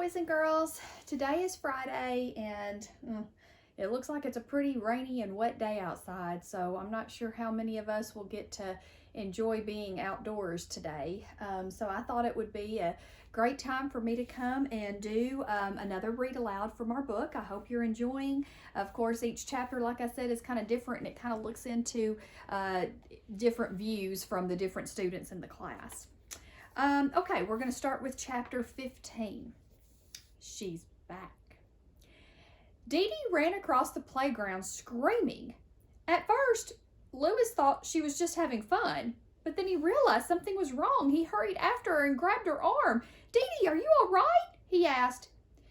boys and girls. Today is Friday and it looks like it's a pretty rainy and wet day outside, so I'm not sure how many of us will get to enjoy being outdoors today. So I thought it would be a great time for me to come and do another read aloud from our book. I hope you're enjoying. Of course, each chapter, like I said, is kind of different and it kind of looks into different views from the different students in the class. Okay, we're going to start with chapter 15. She's back. Dee Dee ran across the playground screaming. At first, Lewis thought she was just having fun, but then he realized something was wrong. He hurried after her and grabbed her arm. "Dee Dee, are you all right?" he asked.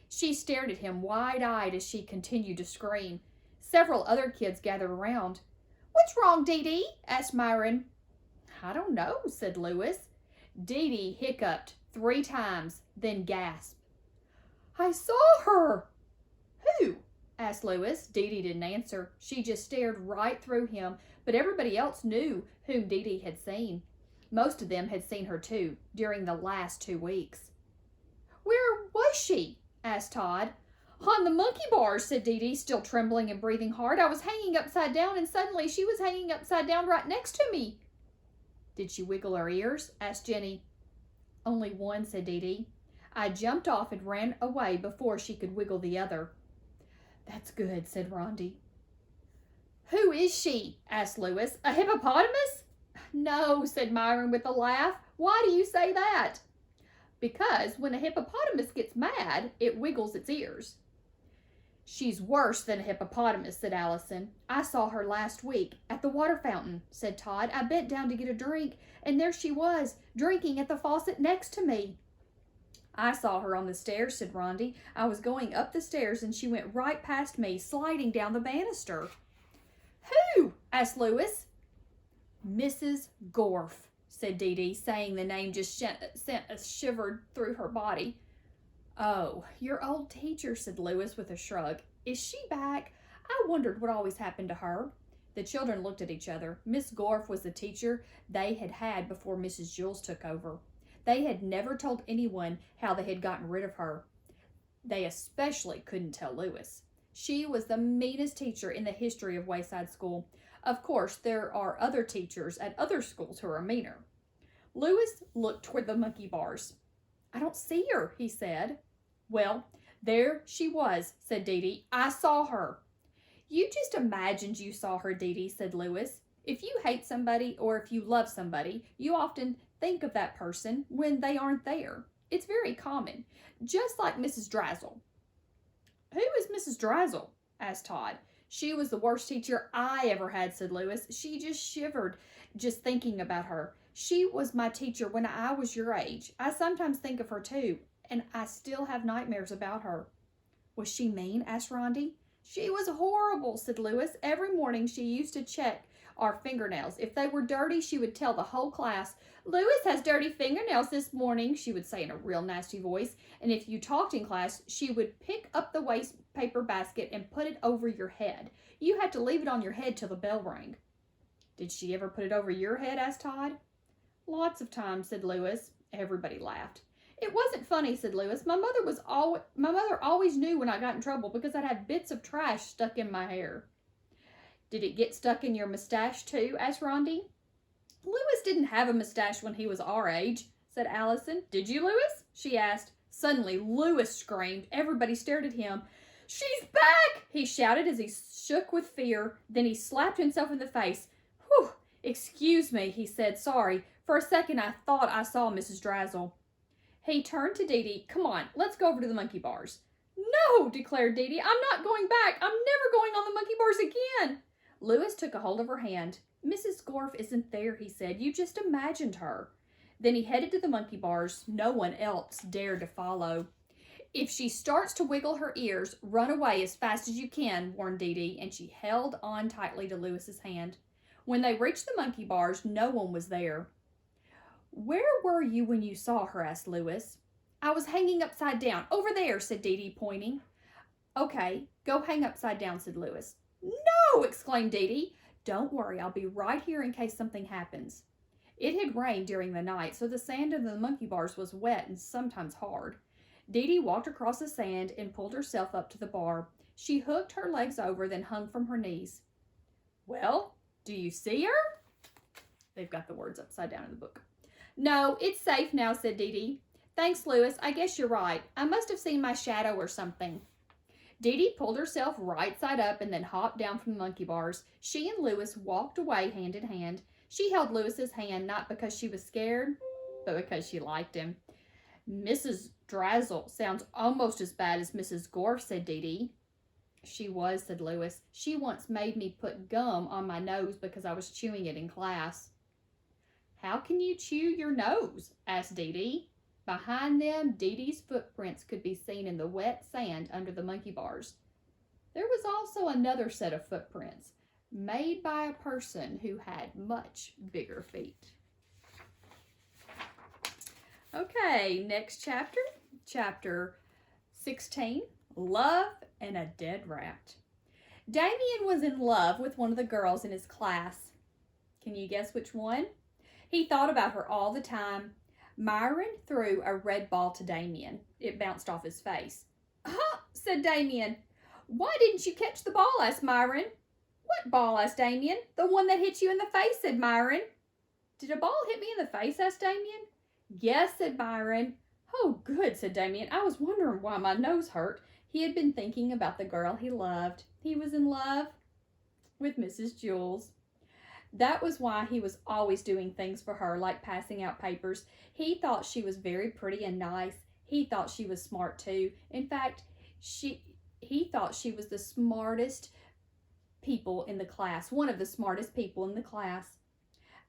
She stared at him wide-eyed as she continued to scream. Several other kids gathered around. "What's wrong, Dee Dee?" asked Myron. "I don't know," said Lewis. Dee Dee hiccuped 3 times, then gasped. "I saw her!" "Who?" asked Lewis. Dee Dee didn't answer. She just stared right through him, but everybody else knew whom Dee Dee had seen. Most of them had seen her too, during the last 2 weeks. "Where was she?" asked Todd. "On the monkey bars," said Dee Dee, still trembling and breathing hard. "I was hanging upside down, and suddenly she was hanging upside down right next to me." "Did she wiggle her ears?" asked Jenny. "Only one," said Dee Dee. "I jumped off and ran away before she could wiggle the other." "That's good," said Rondi. "Who is she?" asked Lewis. "A hippopotamus?" "No," said Myron with a laugh. "Why do you say that?" "Because when a hippopotamus gets mad, it wiggles its ears." "She's worse than a hippopotamus," said Allison. "I saw her last week at the water fountain," said Todd. "I bent down to get a drink, and there she was, drinking at the faucet next to me." "I saw her on the stairs," said Rondi. "I was going up the stairs, and she went right past me, sliding down the banister." "Who?" asked Lewis. "Mrs. Gorf," said Dee Dee, saying the name just sent a shiver through her body. "Oh, your old teacher," said Lewis with a shrug. "Is she back? I wondered what always happened to her." The children looked at each other. Miss Gorf was the teacher they had had before Mrs. Jules took over. They had never told anyone how they had gotten rid of her. They especially couldn't tell Lewis. She was the meanest teacher in the history of Wayside School. Of course, there are other teachers at other schools who are meaner. Lewis looked toward the monkey bars. "I don't see her," he said. "Well, there she was," said Dee Dee. "I saw her." "You just imagined you saw her, Dee Dee," said Lewis. "If you hate somebody or if you love somebody, you often think of that person when they aren't there. It's very common, just like Mrs. Drazzle." "Who is Mrs. Drazzle?" asked Todd. "She was the worst teacher I ever had," said Lewis. "She just shivered just thinking about her. She was my teacher when I was your age. I sometimes think of her too, and I still have nightmares about her." "Was she mean?" asked Rondi. "She was horrible," said Lewis. "Every morning she used to check our fingernails. If they were dirty, she would tell the whole class. 'Lewis has dirty fingernails this morning,' she would say in a real nasty voice. And if you talked in class, she would pick up the waste paper basket and put it over your head. You had to leave it on your head till the bell rang." "Did she ever put it over your head?" asked Todd. "Lots of times," said Lewis. Everybody laughed. "It wasn't funny," said Lewis. My mother always knew when I got in trouble because I'd have bits of trash stuck in my hair." "Did it get stuck in your mustache too?" asked Rondi. "Lewis didn't have a mustache when he was our age," said Allison. "Did you, Lewis?" she asked. Suddenly, Lewis screamed. Everybody stared at him. "She's back!" he shouted as he shook with fear. Then he slapped himself in the face. "Whew! Excuse me," he said. "Sorry. For a second, I thought I saw Mrs. Drazzle." He turned to Dee Dee. "Come on, let's go over to the monkey bars." "No," declared Dee Dee. "I'm not going back. I'm never going on the monkey bars again." Lewis took a hold of her hand. "Mrs. Gorf isn't there," he said. "You just imagined her." Then he headed to the monkey bars. No one else dared to follow. "If she starts to wiggle her ears, run away as fast as you can," warned Dee Dee, and she held on tightly to Lewis's hand. When they reached the monkey bars, no one was there. "Where were you when you saw her?" asked Lewis. "I was hanging upside down. Over there," said Dee Dee, pointing. "Okay, go hang upside down," said Lewis. "No!" exclaimed Dee Dee. "Don't worry, I'll be right here in case something happens." It had rained during the night, so the sand in the monkey bars was wet and sometimes hard. Dee Dee walked across the sand and pulled herself up to the bar. She hooked her legs over, then hung from her knees. Well, do you see her? They've got the words upside down in the book. No, it's safe now, said Dee Dee. Thanks, Louis. I guess you're right. I must have seen my shadow or something. Dee Dee pulled herself right side up and then hopped down from the monkey bars. She and Louis walked away hand in hand. She held Louis's hand not because she was scared, but because she liked him. Mrs. Drazzle sounds almost as bad as Mrs. Gore, said Dee Dee. She was, said Louis. She once made me put gum on my nose because I was chewing it in class. How can you chew your nose? Asked Dee Dee. Behind them, Dee Dee's footprints could be seen in the wet sand under the monkey bars. There was also another set of footprints, made by a person who had much bigger feet. Okay, next chapter, chapter 16, Love and a Dead Rat. Damien was in love with one of the girls in his class. Can you guess which one? He thought about her all the time. Myron threw a red ball to Damien. It bounced off his face. Huh, said Damien. Why didn't you catch the ball? Asked Myron. What ball? Asked Damien. The one that hit you in the face, said Myron. Did a ball hit me in the face? Asked Damien. Yes, said Myron. Oh, good, said Damien. I was wondering why my nose hurt. He had been thinking about the girl he loved. He was in love with Mrs. Jules. That was why he was always doing things for her, like passing out papers. He thought she was very pretty and nice. He thought she was smart too. In fact, he thought she was the smartest people in the class, one of the smartest people in the class.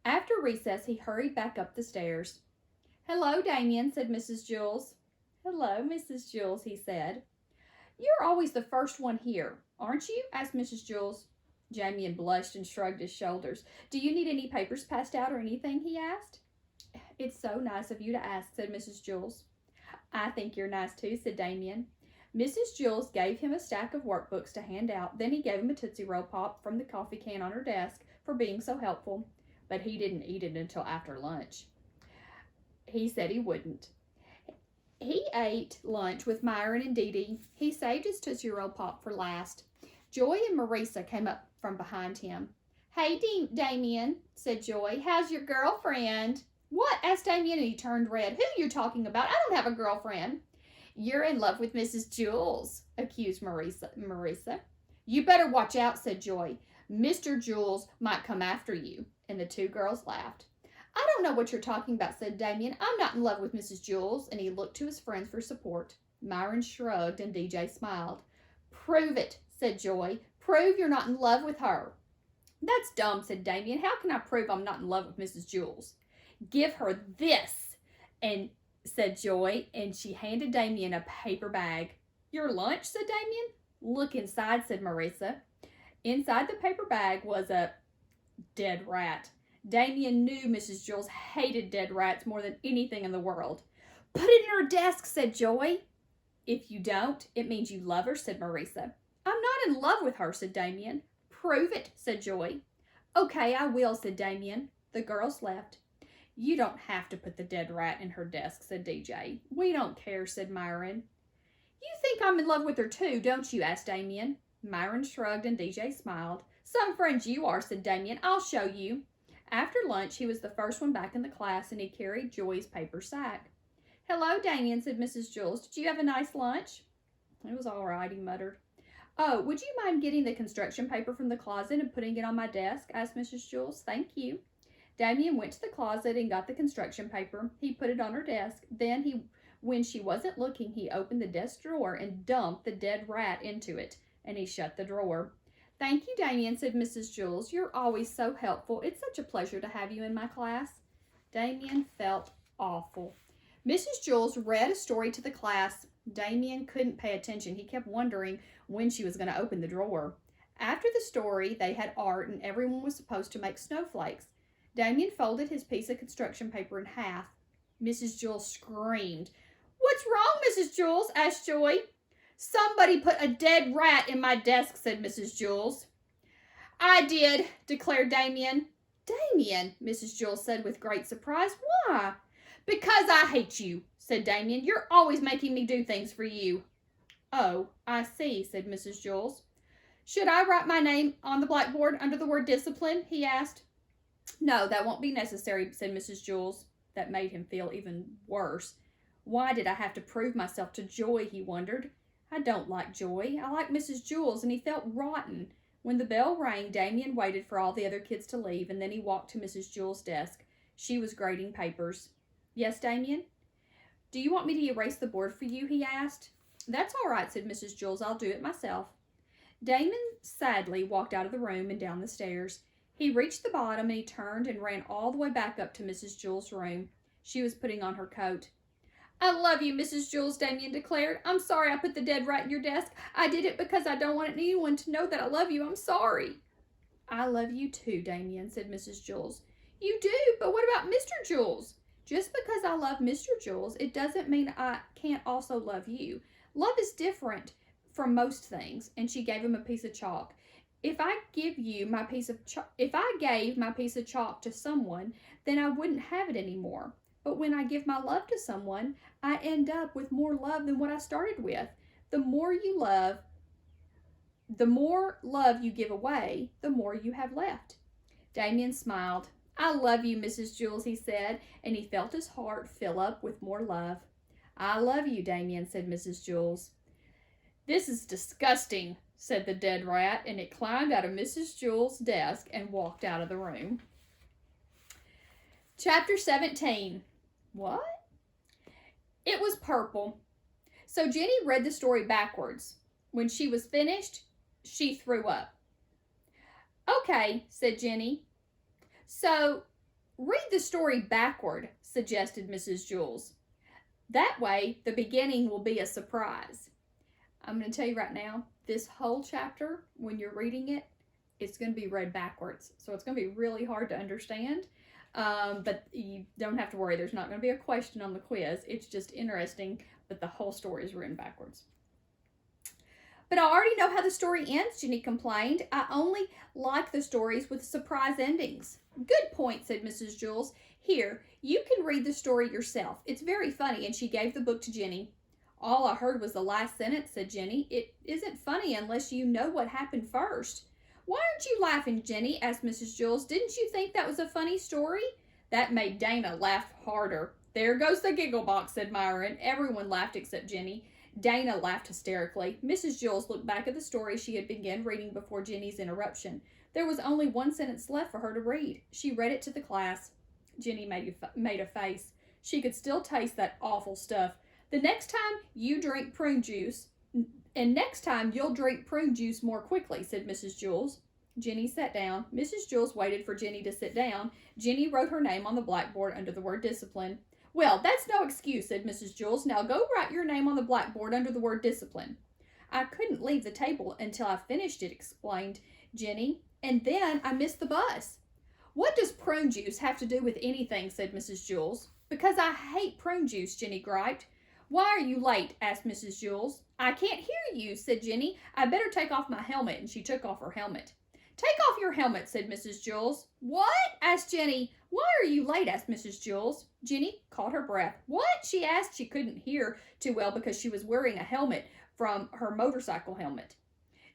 After recess, he hurried back up the stairs. Hello, Damien, said Mrs. Jules. Hello, Mrs. Jules, he said. You're always the first one here, aren't you? Asked Mrs. Jules. Damien blushed and shrugged his shoulders. Do you need any papers passed out or anything? He asked. It's so nice of you to ask, said Mrs. Jules. I think you're nice too, said Damien. Mrs. Jules gave him a stack of workbooks to hand out. Then he gave him a Tootsie Roll Pop from the coffee can on her desk for being so helpful. But he didn't eat it until after lunch. He said he wouldn't. He ate lunch with Myron and Dee Dee. He saved his Tootsie Roll Pop for last. Joy and Marisa came up from behind him. Hey, Damien, said Joy. How's your girlfriend? What? Asked Damien, and he turned red. Who are you talking about? I don't have a girlfriend. You're in love with Mrs. Jules, accused Marisa. You better watch out, said Joy. Mr. Jules might come after you. And the two girls laughed. I don't know what you're talking about, said Damien. I'm not in love with Mrs. Jules. And he looked to his friends for support. Myron shrugged and DJ smiled. Prove it, said Joy. Prove you're not in love with her. That's dumb, said Damien. How can I prove I'm not in love with Mrs. Jules? Give her this, and said Joy, and she handed Damien a paper bag. Your lunch, said Damien. Look inside, said Marisa. Inside the paper bag was a dead rat. Damien knew Mrs. Jules hated dead rats more than anything in the world. Put it in her desk, said Joy. If you don't, it means you love her, said Marisa. I'm not in love with her, said Damien. Prove it, said Joy. Okay, I will, said Damien. The girls left. You don't have to put the dead rat in her desk, said DJ. We don't care, said Myron. You think I'm in love with her too, don't you? Asked Damien. Myron shrugged and DJ smiled. Some friends you are, said Damien. I'll show you. After lunch, he was the first one back in the class, and he carried Joy's paper sack. Hello, Damien, said Mrs. Jules. Did you have a nice lunch? It was all right, he muttered. Oh, would you mind getting the construction paper from the closet and putting it on my desk? Asked Mrs. Jules. Thank you. Damien went to the closet and got the construction paper. He put it on her desk. Then when she wasn't looking, he opened the desk drawer and dumped the dead rat into it, and he shut the drawer. Thank you, Damien, said Mrs. Jules. You're always so helpful. It's such a pleasure to have you in my class. Damien felt awful. Mrs. Jules read a story to the class. Damien couldn't pay attention. He kept wondering when she was going to open the drawer. After the story, they had art, and everyone was supposed to make snowflakes. Damien folded his piece of construction paper in half. Mrs. Jules screamed. What's wrong, Mrs. Jules? Asked Joy. Somebody put a dead rat in my desk, said Mrs. Jules. I did, declared Damien. Damien, Mrs. Jules said with great surprise. Why? Because I hate you, said Damien. "You're always making me do things for you." "Oh, I see," said Mrs. Jules. "Should I write my name on the blackboard under the word discipline?" he asked. "No, that won't be necessary," said Mrs. Jules. That made him feel even worse. Why did I have to prove myself to Joy, he wondered. I don't like Joy. I like Mrs. Jules, and he felt rotten. When the bell rang, Damien waited for all the other kids to leave, and then he walked to Mrs. Jules' desk. She was grading papers. "Yes, Damien?" "Do you want me to erase the board for you?" he asked. "That's all right," said Mrs. Jules. "I'll do it myself." Damon sadly walked out of the room and down the stairs. He reached the bottom and he turned and ran all the way back up to Mrs. Jules' room. She was putting on her coat. "I love you, Mrs. Jules," Damien declared. "I'm sorry I put the dead rat in your desk. I did it because I don't want anyone to know that I love you. I'm sorry." "I love you too, Damien," said Mrs. Jules. "You do? But what about Mr. Jules?" "Just because I love Mr. Jules, it doesn't mean I can't also love you. Love is different from most things," and she gave him a piece of chalk. If I gave my piece of chalk to someone, then I wouldn't have it anymore. But when I give my love to someone, I end up with more love than what I started with. The more love you give away, the more you have left." Damien smiled. "I love you, Mrs. Jules," he said, and he felt his heart fill up with more love. "I love you, Damien," said Mrs. Jules. "This is disgusting," said the dead rat, and it climbed out of Mrs. Jules' desk and walked out of the room. Chapter 17. What? It was purple. So Jenny read the story backwards. When she was finished, she threw up. "Okay," said Jenny. "So read the story backward," suggested Mrs. Jules. "That way, the beginning will be a surprise." I'm going to tell you right now, this whole chapter, when you're reading it, it's going to be read backwards. So it's going to be really hard to understand. But you don't have to worry. There's not going to be a question on the quiz. It's just interesting, but the whole story is written backwards. "But I already know how the story ends," Jenny complained. "I only like the stories with surprise endings." "Good point," said Mrs. Jules. "Here, you can read the story yourself. It's very funny," and she gave the book to Jenny. "All I heard was the last sentence," said Jenny. "It isn't funny unless you know what happened first." "Why aren't you laughing, Jenny?" asked Mrs. Jules. "Didn't you think that was a funny story?" That made Dana laugh harder. "There goes the giggle box," said Myron. Everyone laughed except Jenny. Dana laughed hysterically. Mrs. Jules looked back at the story she had begun reading before Jenny's interruption. There was only one sentence left for her to read. She read it to the class. Jenny made a face. She could still taste that awful stuff. "The next time you drink prune juice, and next time you'll drink prune juice more quickly," said Mrs. Jules. Jenny sat down. Mrs. Jules waited for Jenny to sit down. Jenny wrote her name on the blackboard under the word discipline. "Well, that's no excuse," said Mrs. Jules. "Now go write your name on the blackboard under the word discipline." "I couldn't leave the table until I finished it," explained Jenny. "And then I missed the bus." "What does prune juice have to do with anything?" said Mrs. Jules. "Because I hate prune juice," Jenny griped. "Why are you late?" asked Mrs. Jules. "I can't hear you," said Jenny. "I better take off my helmet," and she took off her helmet. "Take off your helmet," said Mrs. Jules. "What?" asked Jenny. "Why are you late?" asked Mrs. Jules. Jenny caught her breath. "What?" she asked. She couldn't hear too well because she was wearing a helmet from her motorcycle helmet.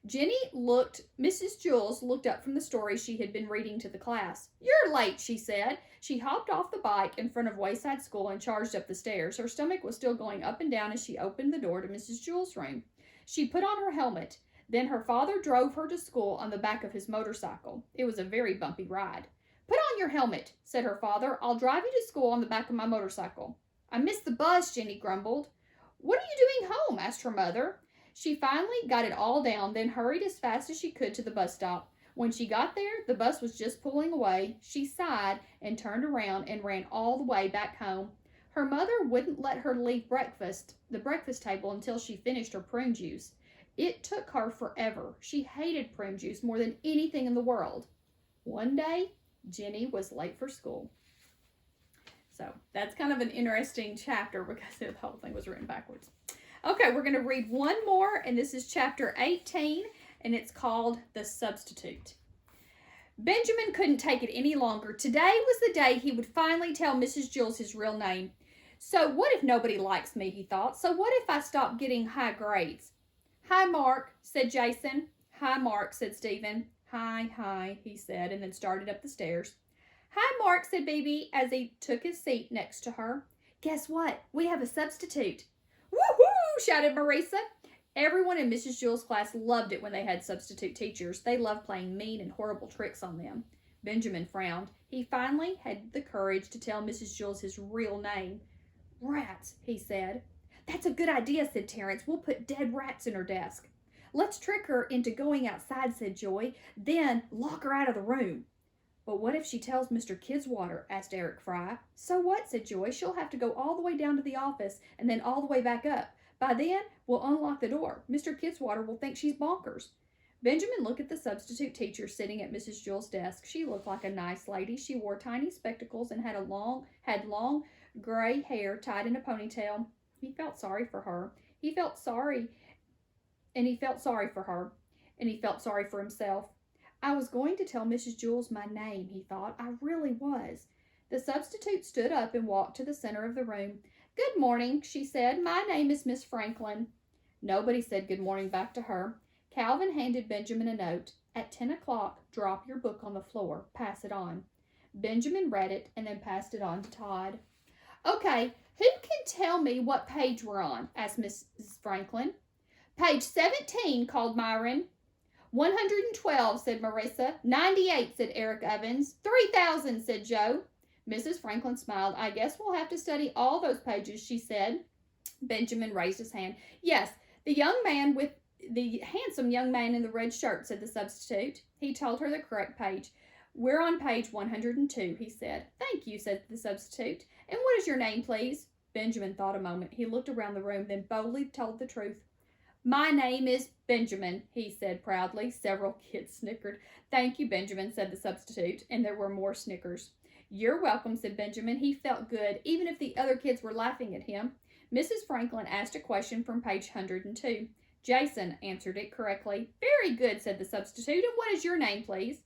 Mrs. Jules looked up from the story she had been reading to the class. "You're late," she said. She hopped off the bike in front of Wayside School and charged up the stairs. Her stomach was still going up and down as she opened the door to Mrs. Jules' room. She put on her helmet. Then her father drove her to school on the back of his motorcycle. It was a very bumpy ride. "Put on your helmet," said her father. "I'll drive you to school on the back of my motorcycle." "I missed the bus," Jenny grumbled. "What are you doing home?" asked her mother. She finally got it all down, then hurried as fast as she could to the bus stop. When she got there, the bus was just pulling away. She sighed and turned around and ran all the way back home. Her mother wouldn't let her leave the breakfast table until she finished her prune juice. It took her forever. She hated prune juice more than anything in the world. One day, Jenny was late for school. So that's kind of an interesting chapter because the whole thing was written backwards. Okay, we're going to read one more, and this is chapter 18, and it's called The Substitute. Benjamin couldn't take it any longer. Today was the day he would finally tell Mrs. Jules his real name. So what if nobody likes me, he thought. So what if I stop getting high grades? Hi, Mark, said Jason. Hi, Mark, said Stephen. Hi, he said, and then started up the stairs. Hi, Mark, said Bibi as he took his seat next to her. Guess what? We have a substitute. Woohoo! Shouted Marisa. Everyone in Mrs. Jewell's class loved it when they had substitute teachers. They loved playing mean and horrible tricks on them. Benjamin frowned. He finally had the courage to tell Mrs. Jewell his real name. Rats, he said. That's a good idea, said Terence. We'll put dead rats in her desk. Let's trick her into going outside, said Joy. Then lock her out of the room. But what if she tells Mr. Kidswater? Asked Eric Fry. So what, said Joy. She'll have to go all the way down to the office and then all the way back up. By then, we'll unlock the door. Mr. Kidswater will think she's bonkers. Benjamin looked at the substitute teacher sitting at Mrs. Jewell's desk. She looked like a nice lady. She wore tiny spectacles and had long gray hair tied in a ponytail. He felt sorry for her. He felt sorry for her. And he felt sorry for himself. I was going to tell Mrs. Jewell my name, he thought. I really was. The substitute stood up and walked to the center of the room. Good morning, she said. My name is Miss Franklin. Nobody said good morning back to her. Calvin handed Benjamin a note. At 10 o'clock, drop your book on the floor. Pass it on. Benjamin read it and then passed it on to Todd. Okay, who can tell me what page we're on? Asked Mrs. Franklin. Page 17, called Myron. 112, said Marissa. 98, said Eric Evans. 3,000, said Joe. Mrs. Franklin smiled. I guess we'll have to study all those pages, she said. Benjamin raised his hand. Yes, the handsome young man in the red shirt, said the substitute. He told her the correct page. We're on page 102, he said. Thank you, said the substitute. And what is your name, please? Benjamin thought a moment. He looked around the room, then boldly told the truth. My name is Benjamin, he said proudly. Several kids snickered. Thank you, Benjamin, said the substitute, and there were more snickers. You're welcome, said Benjamin. He felt good, even if the other kids were laughing at him. Mrs. Franklin asked a question from page 102. Jason answered it correctly. Very good, said the substitute. And what is your name, please?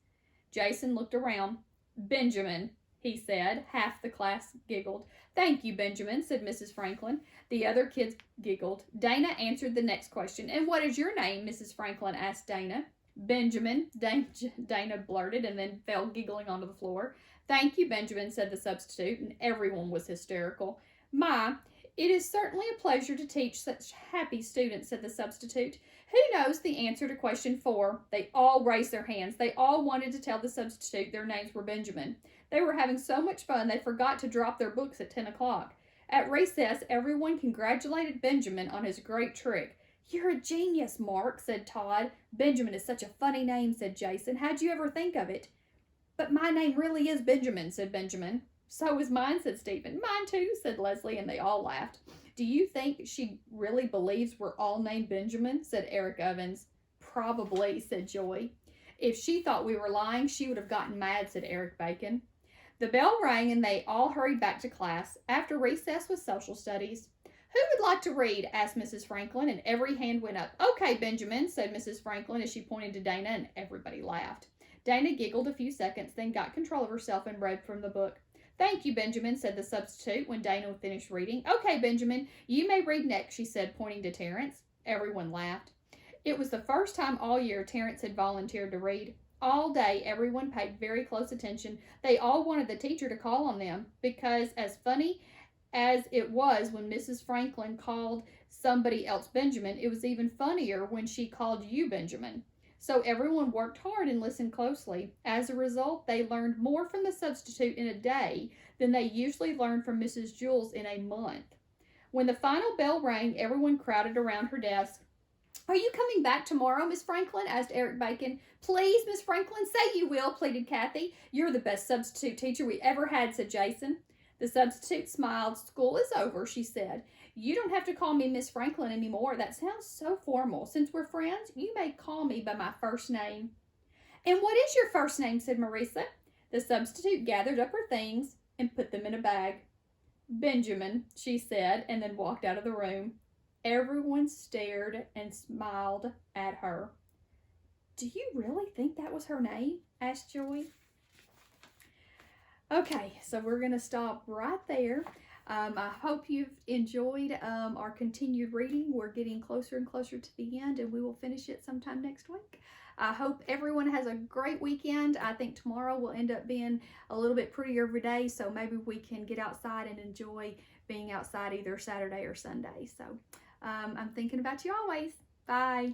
Jason looked around. Benjamin, he said. Half the class giggled. Thank you, Benjamin, said Mrs. Franklin. The other kids giggled. Dana answered the next question. And what is your name? Mrs. Franklin asked Dana. Benjamin, Dana blurted and then fell giggling onto the floor. Thank you, Benjamin, said the substitute, and everyone was hysterical. My, it is certainly a pleasure to teach such happy students, said the substitute. Who knows the answer to question 4? They all raised their hands. They all wanted to tell the substitute their names were Benjamin. They were having so much fun they forgot to drop their books at 10 o'clock. At recess, everyone congratulated Benjamin on his great trick. You're a genius, Mark, said Todd. Benjamin is such a funny name, said Jason. How'd you ever think of it? But my name really is Benjamin, said Benjamin. So is mine, said Stephen. Mine too, said Leslie, and they all laughed. Do you think she really believes we're all named Benjamin? Said Eric Evans. Probably, said Joy. If she thought we were lying, she would have gotten mad, said Eric Bacon. The bell rang and they all hurried back to class. After recess was social studies. Who would like to read? Asked Mrs. Franklin, and every hand went up. Okay, Benjamin, said Mrs. Franklin as she pointed to Dana, and everybody laughed. Dana giggled a few seconds, then got control of herself and read from the book. Thank you, Benjamin, said the substitute when Dana finished reading. Okay, Benjamin, you may read next, she said, pointing to Terence. Everyone laughed. It was the first time all year Terence had volunteered to read. All day, everyone paid very close attention. They all wanted the teacher to call on them, because as funny as it was when Mrs. Franklin called somebody else Benjamin, it was even funnier when she called you Benjamin. So everyone worked hard and listened closely. As a result, they learned more from the substitute in a day than they usually learned from Mrs. Jewell in a month. When the final bell rang, everyone crowded around her desk. Are you coming back tomorrow, Miss Franklin? Asked Eric Bacon. Please, Miss Franklin, say you will, pleaded Kathy. You're the best substitute teacher we ever had, said Jason. The substitute smiled. School is over, she said. You don't have to call me Miss Franklin anymore. That sounds so formal. Since we're friends, you may call me by my first name. And what is your first name? Said Marissa. The substitute gathered up her things and put them in a bag. Benjamin, she said, and then walked out of the room. Everyone stared and smiled at her. Do you really think that was her name? Asked Joy. Okay, so we're going to stop right there. I hope you've enjoyed our continued reading. We're getting closer and closer to the end, and we will finish it sometime next week. I hope everyone has a great weekend. I think tomorrow will end up being a little bit prettier of a day, so maybe we can get outside and enjoy being outside either Saturday or Sunday. So I'm thinking about you always. Bye.